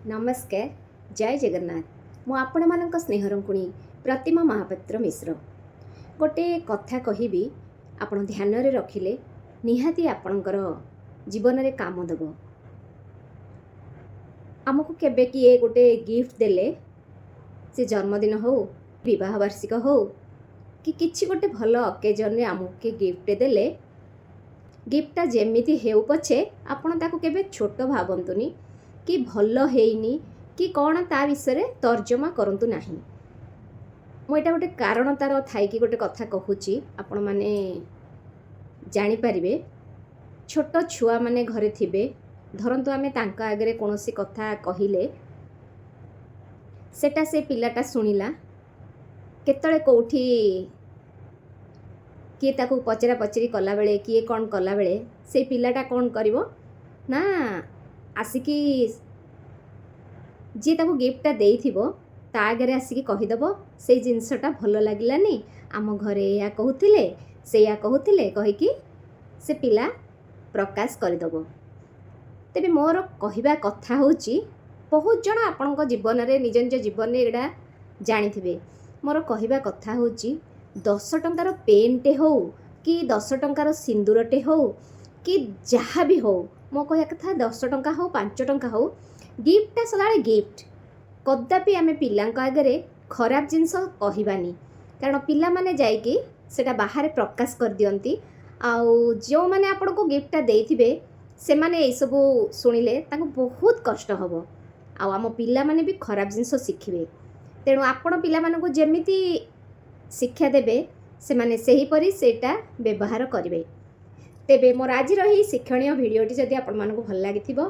नमस्कार जय जगन्नाथ मु आपण मानक स्नेहरंकुणी प्रतिमा महापात्र मिश्र गोटे कथा कहबी आपण ध्यान रे रखिले निहाती आपणकर जीवन रे काम देव। आमको केबे किए गोटे गिफ्ट देले से जन्मदिन हो विवाह वार्षिक हो कि किछि गोटे भल अकेजन रे आमको गिफ्ट देले गिफ्टटा जेमिति हेउ पछे आपण ताको केबे छोट भावंतुनी कि भल हेइनी कि कौन ता विषय तर्जमा करंतु नाही। मुझे गोटे कारण तार थाई कि गोटे कथा कहूची आपण माने जानी परिबे। छोट छुआ माने घरे थिबे धरंतु आमे तांका आगरे कोनोसी कथा कहिले सेटा से पिलाटा सुनिला केतळे कोठी किए ताकू पचरा पचरी कला बेले किए कौन कला बेले से पिलाटा कौन करिवो ना आसिकी जी ताकू गिफ्टटा देइथिबो ता आगे आसिकी कहिदबो से जिनसटा भल लागिलानी आम घरे या कहूथिले से या कहूथिले कहिकी से पिला प्रकाश करदबो। तेबे मोर कहिबा कथा होची बहुत जण आपणको जीवन रे निज निज जीवन रे एडा जानिथिबे। मोर कहिबा कथा होची 10 टंकार पेनटे हो कि 10 टंकार सिंदूरटे हो कि जहाँ भी हो मो कह कथा 10 टंका हो 5 टंका हो गिफ्टटा सदा गिफ्ट कदापि आमे पिलांक आगे खराब जिनस कहबानी कारण पिला माने जाइकी सेटा बाहर प्रकाश कर दियंती आउ जो माने आपण को गिफ्टटा देइथिबे से माने ए सब सुनिले ताको बहुत कष्ट हबो आउ आम पिला माने भी खराब जिनस शिखिबे। तेणु आपण पिला मानको जेमिति शिक्षा देबे से माने सही परी सेटा व्यवहार करिवे। तेबे मोर आज रही शिक्षणीय भिडियोटी जदि आपण मानको भल लागिथिबो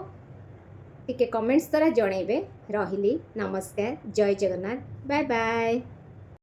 टिके कमेंट्स द्वारा जणैबे। रहिली नमस्कार जय जगन्नाथ बाय बाय।